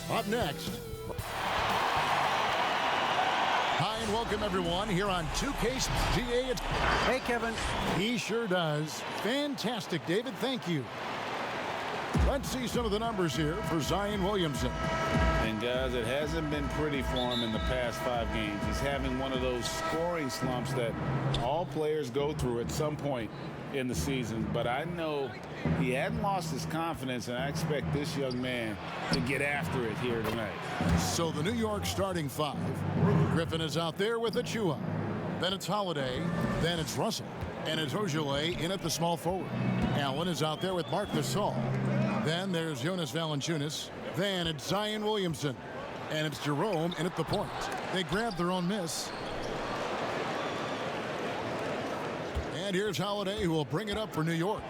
Up next. Hi and welcome everyone here on 2K GA. Hey Kevin. He sure does. Fantastic, David. Thank you. Let's see some of the numbers here for Zion Williamson. And guys, it hasn't been pretty for him in the past 5 games. He's having one of those scoring slumps that all players go through at some point in the season. But I know he hadn't lost his confidence, and I expect this young man to get after it here tonight. So the New York starting 5. Griffin is out there with Achua. Then it's Holiday. Then it's Russell. And it's Ojale in at the small forward. Allen is out there with Marc Gasol. Then there's Jonas Valanciunas. Then it's Zion Williamson. And it's Jerome in at the point. They grabbed their own miss. And here's Holiday, who will bring it up for New York.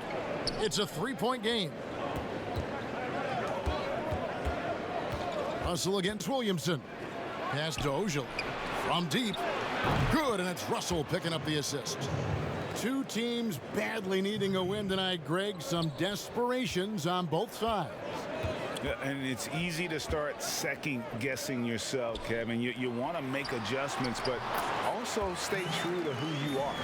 It's a 3-point game. Russell against Williamson. Pass to Ojale. From deep. Good, and it's Russell picking up the assist. Two teams badly needing a win tonight, Greg. Some desperations on both sides. Yeah, and it's easy to start second-guessing yourself, Kevin. You want to make adjustments, but also stay true to who you are.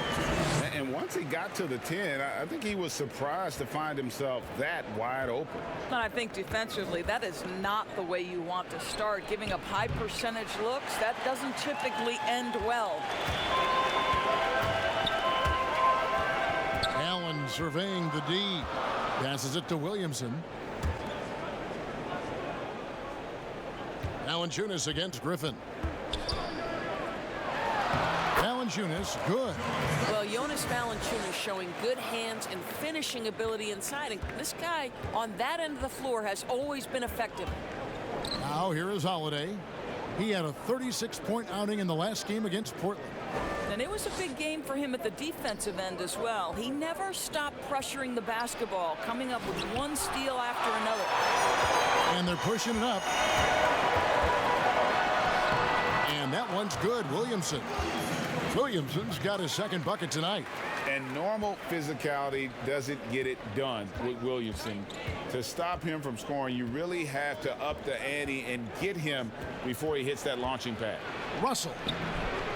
And once he got to the 10, I think he was surprised to find himself that wide open. And I think defensively, that is not the way you want to start. Giving up high percentage looks, that doesn't typically end well. Allen surveying the D. Passes it to Williamson. Valanciunas against Griffin. Valanciunas, good. Well, Jonas Valanciunas showing good hands and finishing ability inside. And this guy on that end of the floor has always been effective. Now here is Holiday. He had a 36-point outing in the last game against Portland. And it was a big game for him at the defensive end as well. He never stopped pressuring the basketball, coming up with one steal after another. And they're pushing it up. And that one's good, Williamson. Williamson's got his second bucket tonight. And normal physicality doesn't get it done with Williamson. To stop him from scoring, you really have to up the ante and get him before he hits that launching pad. Russell.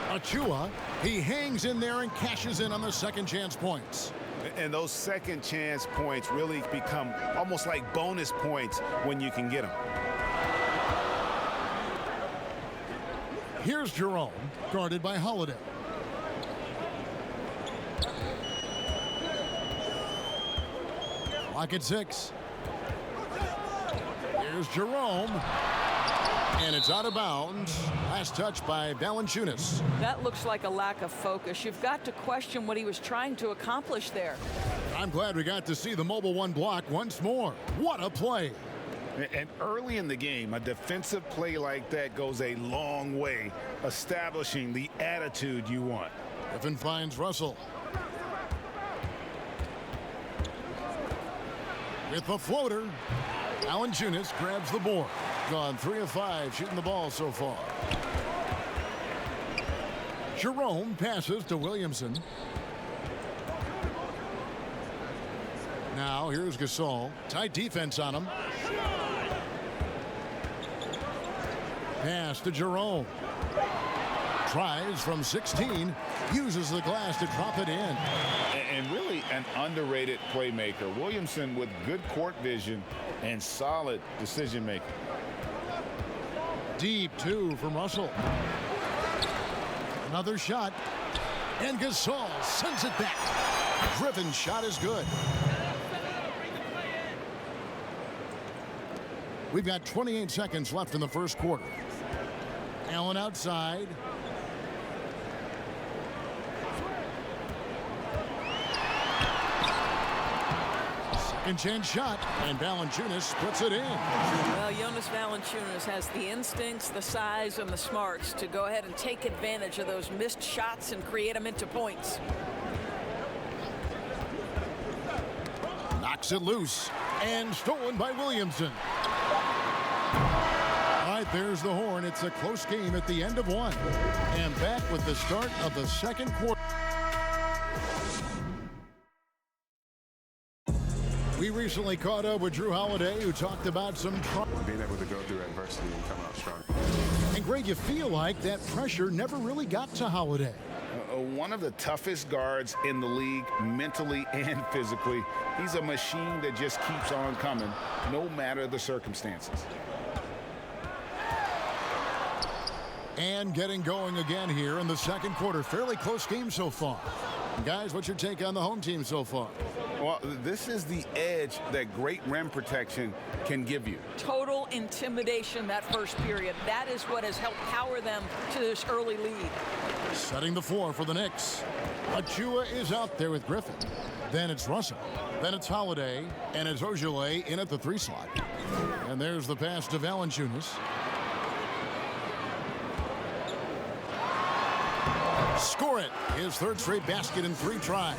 Achua, he hangs in there and cashes in on the second chance points. And those second chance points really become almost like bonus points when you can get them. Here's Jerome, guarded by Holiday. Clock at 6. Here's Jerome. And it's out of bounds. Last touch by Valanciunas. That looks like a lack of focus. You've got to question what he was trying to accomplish there. I'm glad we got to see the mobile one block once more. What a play. And early in the game, a defensive play like that goes a long way, establishing the attitude you want. Griffin finds Russell. With the floater, Valanciunas grabs the board. Gone 3 of 5 shooting the ball so far. Jerome passes to Williamson. Now here's Gasol. Tight defense on him. Pass to Jerome. Tries from 16. Uses the glass to drop it in. And really an underrated playmaker. Williamson with good court vision and solid decision making. Deep 2 from Russell. Another shot. And Gasol sends it back. Griffin's shot is good. We've got 28 seconds left in the first quarter. Allen outside. Second chance shot, and Valanciunas puts it in. Well, Jonas Valanciunas has the instincts, the size, and the smarts to go ahead and take advantage of those missed shots and create them into points. Knocks it loose, and stolen by Williamson. All right, there's the horn. It's a close game at the end of one. And back with the start of the second quarter. We recently caught up with Drew Holiday, who talked about some being able to go through adversity and come out strong. And Greg, you feel like that pressure never really got to Holiday. One of the toughest guards in the league, mentally and physically. He's a machine that just keeps on coming, no matter the circumstances. And getting going again here in the second quarter. Fairly close game so far. Guys, what's your take on the home team so far? Well, this is the edge that great rim protection can give you. Total intimidation that first period. That is what has helped power them to this early lead. Setting the floor for the Knicks. Achua is out there with Griffin. Then it's Russell. Then it's Holiday. And it's Ojale in at the 3 slot. And there's the pass to Valanciunas. Score it. His third straight basket in 3 tries.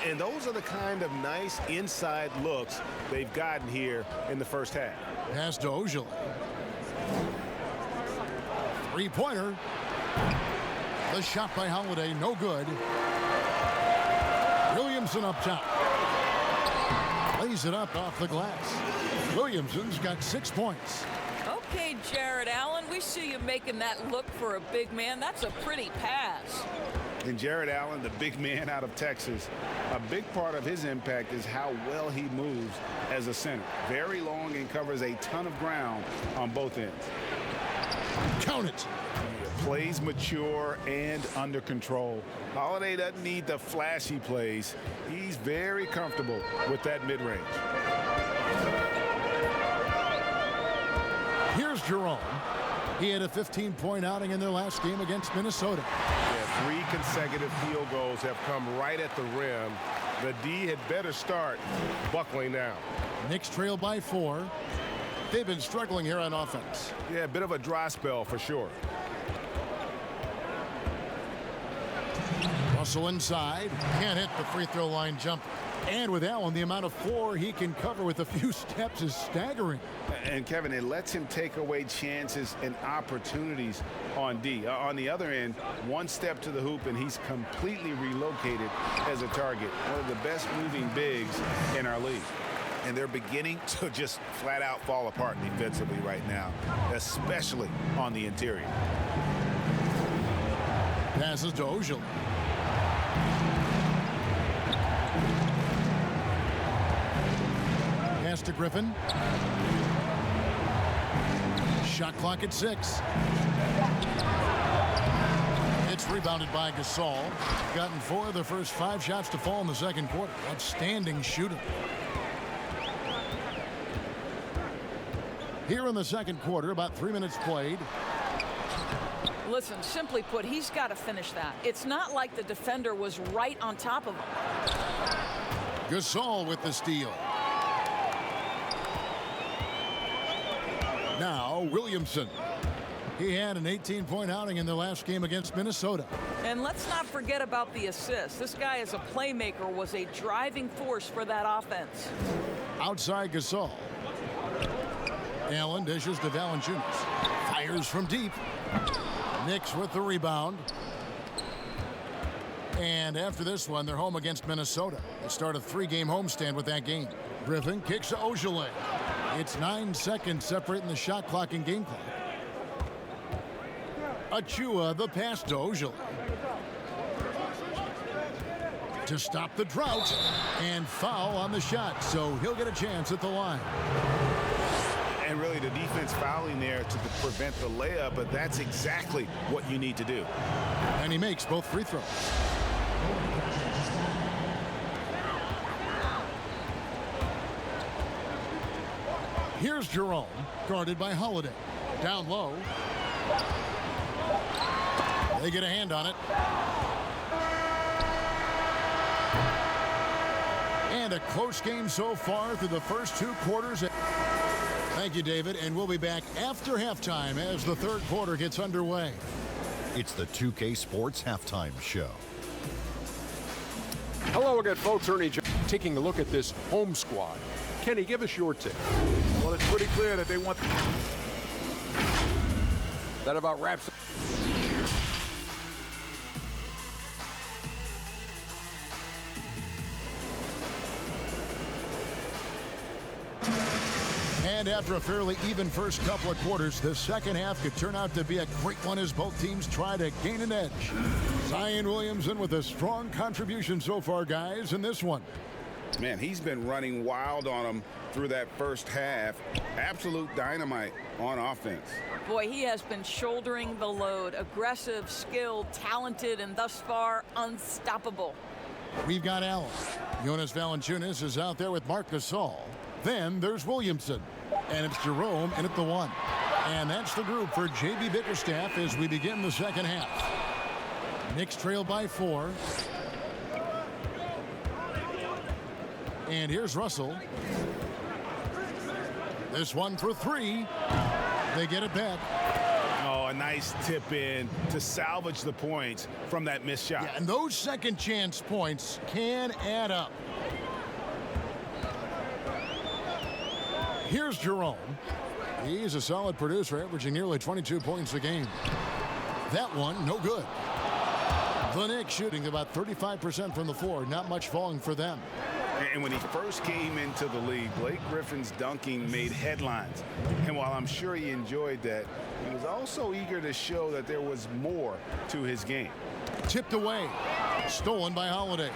And those are the kind of nice inside looks they've gotten here in the first half. Pass to Ojale. 3-pointer. The shot by Holiday, no good. Williamson up top. Lays it up off the glass. Williamson's got 6 points. Okay, Jared Allen, we see you making that look for a big man. That's a pretty pass. And Jared Allen, the big man out of Texas, a big part of his impact is how well he moves as a center. Very long and covers a ton of ground on both ends. Count it. Plays mature and under control. Holiday doesn't need the flashy plays. He's very comfortable with that mid-range. Here's Jerome. He had a 15-point outing in their last game against Minnesota. Yeah, 3 consecutive field goals have come right at the rim. The D had better start buckling down. Knicks trail by 4. They've been struggling here on offense. Yeah, a bit of a dry spell for sure. Russell inside. Can't hit the free throw line jumper. And with Allen, the amount of floor he can cover with a few steps is staggering. And Kevin, it lets him take away chances and opportunities on D. On the other end, 1 step to the hoop and he's completely relocated as a target. One of the best moving bigs in our league. And they're beginning to just flat out fall apart defensively right now, especially on the interior. Passes to Ojale. Pass to Griffin. Shot clock at 6. It's rebounded by Gasol. Gotten 4 of the first 5 shots to fall in the second quarter. Outstanding shooting. Here in the second quarter, about 3 minutes played. Listen, simply put, he's got to finish that. It's not like the defender was right on top of him. Gasol with the steal. Now Williamson. He had an 18-point outing in their last game against Minnesota. And let's not forget about the assist. This guy as a playmaker was a driving force for that offense. Outside Gasol. Allen dishes to Valanciunas. Fires from deep. Knicks with the rebound. And after this one, they're home against Minnesota. They start a 3-game homestand with that game. Griffin kicks to Ojale. It's 9 seconds separating the shot clock and game clock. Achua, the pass to Ojale. To stop the drought. And foul on the shot, so he'll get a chance at the line. And really the defense fouling there to prevent the layup, but that's exactly what you need to do. And he makes both free throws. Here's Jerome, guarded by Holiday. Down low. They get a hand on it. And a close game so far through the first 2 quarters. Thank you, David, and we'll be back after halftime as the third quarter gets underway. It's the 2K Sports Halftime Show. Hello again, folks. Ernie taking a look at this home squad. Kenny, give us your take. Well, it's pretty clear that they want... That about wraps up. And after a fairly even first couple of quarters, the second half could turn out to be a great one as both teams try to gain an edge. Zion Williamson with a strong contribution so far, guys, in this one. Man, he's been running wild on him through that first half. Absolute dynamite on offense. Boy, he has been shouldering the load. Aggressive, skilled, talented, and thus far unstoppable. We've got Allen. Jonas Valanciunas is out there with Marc Gasol. Then there's Williamson. And it's Jerome in at the 1. And that's the group for J.B. Bickerstaff as we begin the second half. Knicks trail by 4. And here's Russell. This one for 3. They get it back. Oh, a nice tip in to salvage the points from that missed shot. Yeah, and those second chance points can add up. Here's Jerome. He's a solid producer, averaging nearly 22 points a game. That one, no good. The Knicks shooting about 35% from the floor. Not much falling for them. And when he first came into the league, Blake Griffin's dunking made headlines. And while I'm sure he enjoyed that, he was also eager to show that there was more to his game. Tipped away. Stolen by Holiday.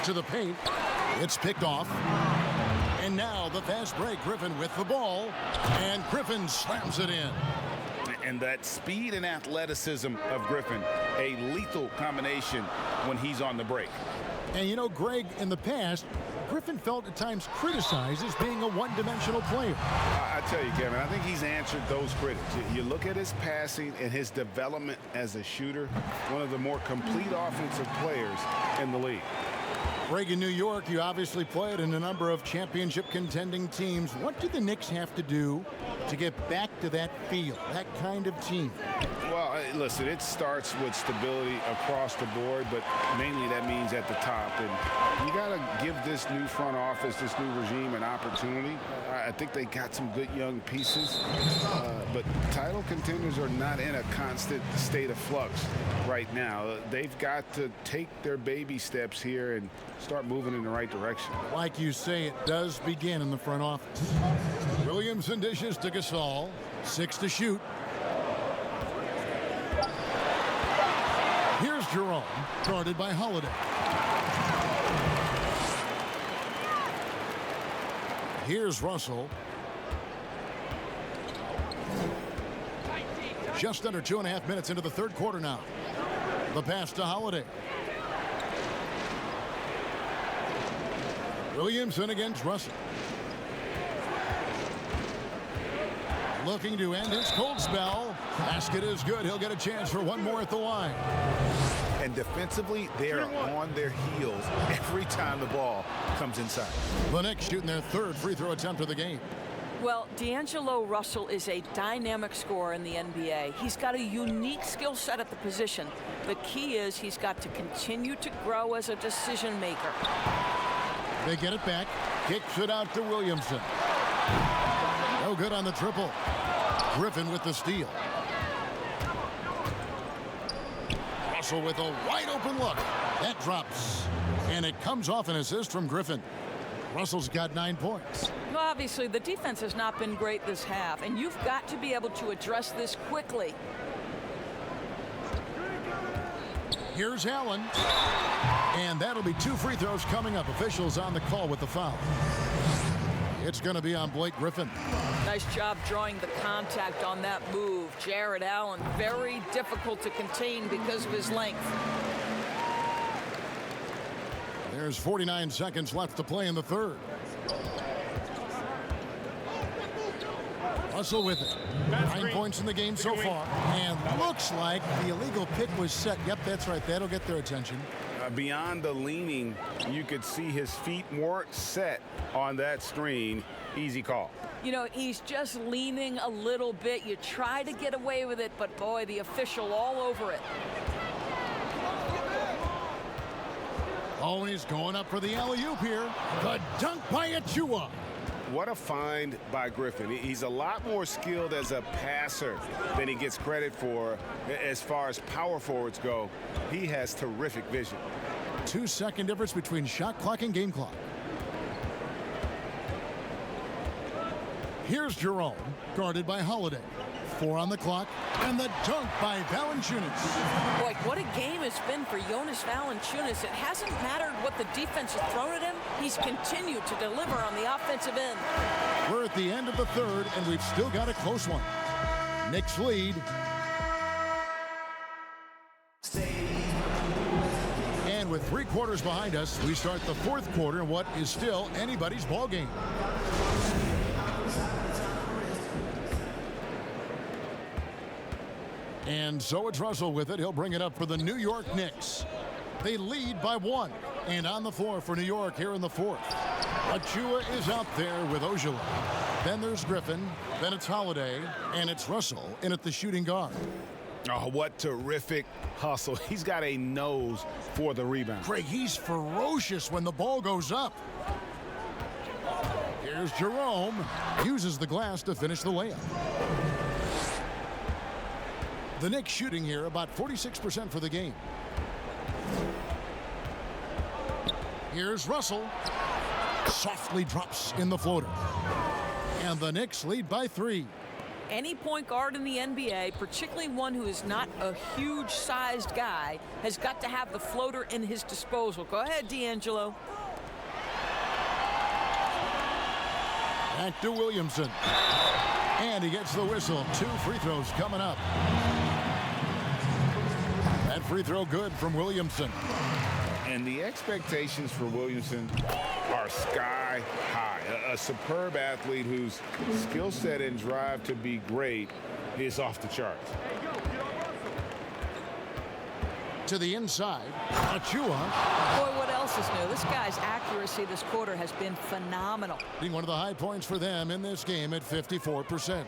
To the paint. It's picked off. And now the fast break. Griffin with the ball. And Griffin slams it in. And that speed and athleticism of Griffin, a lethal combination when he's on the break. And you know, Greg, in the past, Griffin felt at times criticized as being a one-dimensional player. I tell you, Kevin, I think he's answered those critics. You look at his passing and his development as a shooter, one of the more complete offensive players in the league. Greg, in New York, you obviously played in a number of championship contending teams. What do the Knicks have to do to get back to that feel, that kind of team? Well, listen, it starts with stability across the board, but mainly that means at the top. And you got to give this new front office, this new regime, an opportunity. I think they got some good young pieces, but title contenders are not in a constant state of flux right now. They've got to take their baby steps here and start moving in the right direction. Like you say, it does begin in the front office. Williamson dishes to Gasol. 6 to shoot. Here's Jerome, guarded by Holiday. Here's Russell. Just under 2.5 minutes into the third quarter now. The pass to Holiday. Williamson against Russell. Looking to end his cold spell. Basket is good. He'll get a chance for one more at the line. And defensively, they're on their heels every time the ball comes inside. The Knicks shooting their third free throw attempt of the game. Well, D'Angelo Russell is a dynamic scorer in the NBA. He's got a unique skill set at the position. The key is he's got to continue to grow as a decision maker. They get it back. Kicks it out to Williamson. No good on the triple. Griffin with the steal. Russell with a wide open look. That drops. And it comes off an assist from Griffin. Russell's got 9 points. Well, obviously, the defense has not been great this half, and you've got to be able to address this quickly. Here's Allen. And that'll be 2 free throws coming up. Officials on the call with the foul. It's going to be on Blake Griffin. Nice job drawing the contact on that move. Jared Allen, very difficult to contain because of his length. There's 49 seconds left to play in the third. Russell with it. 9 points in the game so far. And looks like the illegal pick was set. Yep, that's right. That'll get their attention. Beyond the leaning, you could see his feet weren't set on that screen. Easy call. You know, he's just leaning a little bit. You try to get away with it, but boy, the official all over it. Oh, he's going up for the alley-oop here. The dunk by Achua. What a find by Griffin. He's a lot more skilled as a passer than he gets credit for as far as power forwards go. He has terrific vision. 2-second difference between shot clock and game clock. Here's Jerome, guarded by Holiday. 4 on the clock, and the dunk by Valanciunas. Boy, what a game it's been for Jonas Valanciunas. It hasn't mattered what the defense has thrown at him. He's continued to deliver on the offensive end. We're at the end of the third, and we've still got a close one. Knicks lead. And with 3 quarters behind us, we start the fourth quarter in what is still anybody's ball game. And so it's Russell with it. He'll bring it up for the New York Knicks. They lead by 1. And on the floor for New York here in the fourth. Achua is out there with Ojale. Then there's Griffin. Then it's Holiday. And it's Russell in at the shooting guard. Oh, what terrific hustle. He's got a nose for the rebound. Craig, he's ferocious when the ball goes up. Here's Jerome. Uses the glass to finish the layup. The Knicks shooting here about 46% for the game. Here's Russell. Softly drops in the floater. And the Knicks lead by 3. Any point guard in the NBA, particularly one who is not a huge-sized guy, has got to have the floater in his disposal. Go ahead, D'Angelo. Back to Williamson. And he gets the whistle. 2 free throws coming up. That free throw good from Williamson. And the expectations for Williamson are sky high. A superb athlete whose skill set and drive to be great is off the charts. To the inside, Achua. Boy, what else is new? This guy's accuracy this quarter has been phenomenal. Being one of the high points for them in this game at 54%.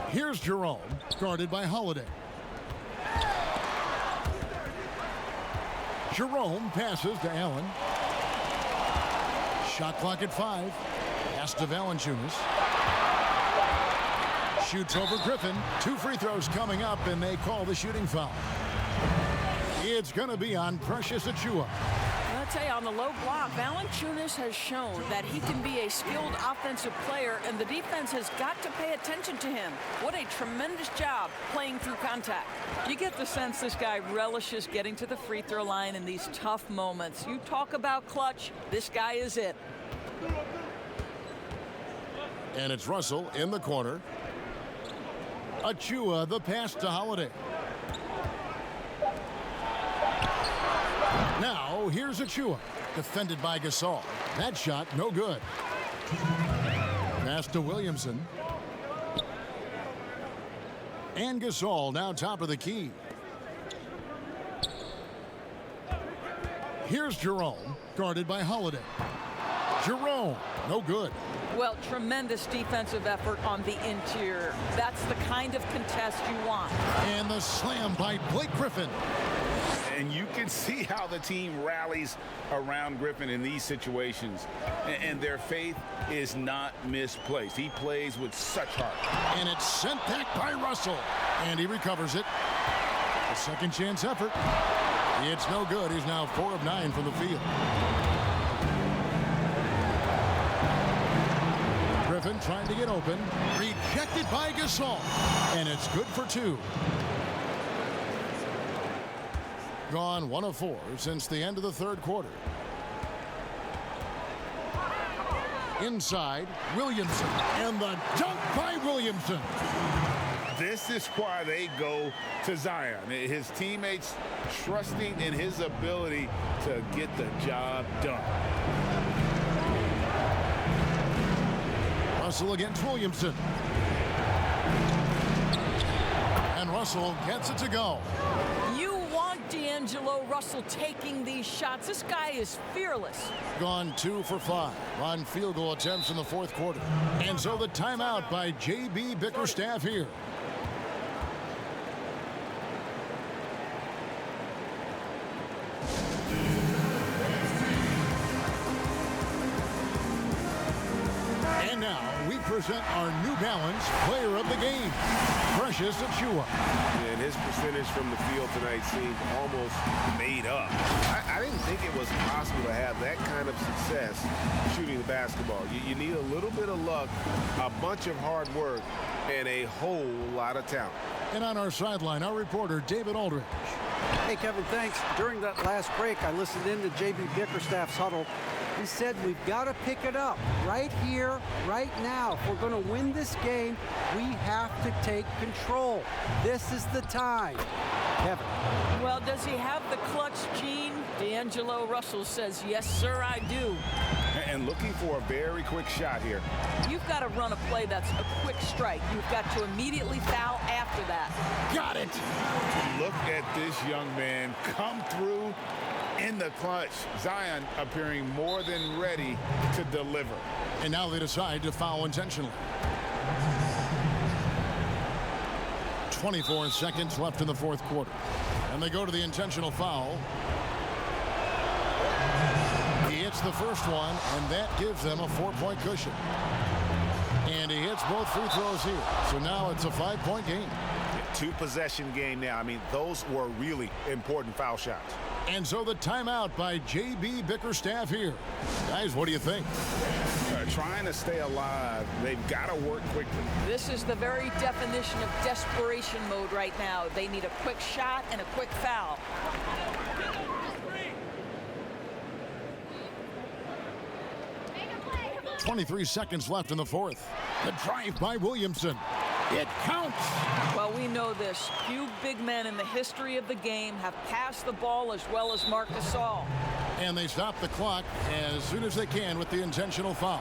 Here's Jerome, guarded by Holiday. Jerome passes to Allen. Shot clock at 5. Pass to Valanciunas. Shoots over Griffin. 2 free throws coming up, and they call the shooting foul. It's going to be on Precious Achua. I'll tell you, on the low block, Valanciunas has shown that he can be a skilled offensive player, and the defense has got to pay attention to him. What a tremendous job playing through contact. You get the sense this guy relishes getting to the free throw line in these tough moments. You talk about clutch, this guy is it. And it's Russell in the corner. Achua, the pass to Holiday. Now, here's Achua, defended by Gasol. That shot, no good. Pass to Williamson. And Gasol now top of the key. Here's Jerome, guarded by Holiday. Jerome, no good. Well, tremendous defensive effort on the interior. That's the kind of contest you want. And the slam by Blake Griffin. And you can see how the team rallies around Griffin in these situations. And their faith is not misplaced. He plays with such heart. And it's sent back by Russell. And he recovers it. A second chance effort. It's no good. He's now 4 of 9 from the field. Griffin trying to get open. Rejected by Gasol. And it's good for 2. Gone 1 of 4 since the end of the third quarter. Inside, Williamson. And the dunk by Williamson. This is why they go to Zion. His teammates trusting in his ability to get the job done. Russell against Williamson. And Russell gets it to go. You want D'Angelo Russell taking these shots. This guy is fearless. Gone 2 for 5 on field goal attempts in the fourth quarter. And so the timeout by J.B. Bickerstaff here. And now we present our New Balance Player of the Game, Precious Achiuwa. And his percentage from the field tonight seemed almost made up. I didn't think it was possible to have that kind of success shooting the basketball. You need a little bit of luck, a bunch of hard work, and a whole lot of talent. And on our sideline, our reporter, David Aldridge. Hey, Kevin, thanks. During that last break, I listened in to J.B. Bickerstaff's huddle. He said we've got to pick it up right here, right now. If we're going to win this game, we have to take control. This is the time. Kevin. Well, does he have the clutch gene? D'Angelo Russell says, yes, sir, I do. And looking for a very quick shot here. You've got to run a play that's a quick strike. You've got to immediately foul after that. Got it! Look at this young man come through in the clutch. Zion appearing more than ready to deliver. And now they decide to foul intentionally. 24 seconds left in the fourth quarter. And they go to the intentional foul. He hits the first one, and that gives them a 4-point cushion. And he hits both free throws here. So now it's a 5-point game. Two-possession game now. I mean, those were really important foul shots. And so the timeout by J.B. Bickerstaff here. Guys, what do you think? Trying to stay alive. They've got to work quickly. This is the very definition of desperation mode right now. They need a quick shot and a quick foul. .23 seconds left in the fourth. The drive by Williamson. It counts. Well, we know this. Few big men in the history of the game have passed the ball as well as Marc Gasol. And they stop the clock as soon as they can with the intentional foul.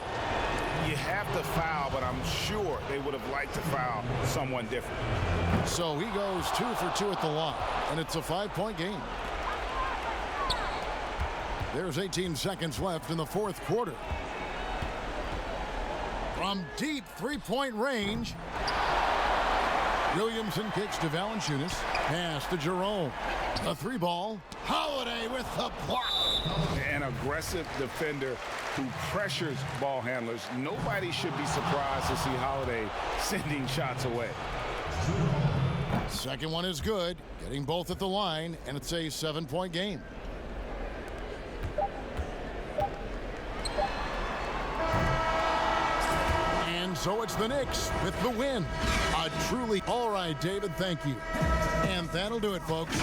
You have to foul, but I'm sure they would have liked to foul someone different. So he goes 2 for 2 at the line, and it's a 5-point game. There's 18 seconds left in the fourth quarter. From deep three-point range, Williamson kicks to Valanciunas. Pass to Jerome. The three ball. Holiday with the block. An aggressive defender who pressures ball handlers. Nobody should be surprised to see Holiday sending shots away. Second one is good. Getting both at the line, and it's a 7-point game. And so it's the Knicks with the win. A truly all right, David. Thank you. And that'll do it, folks.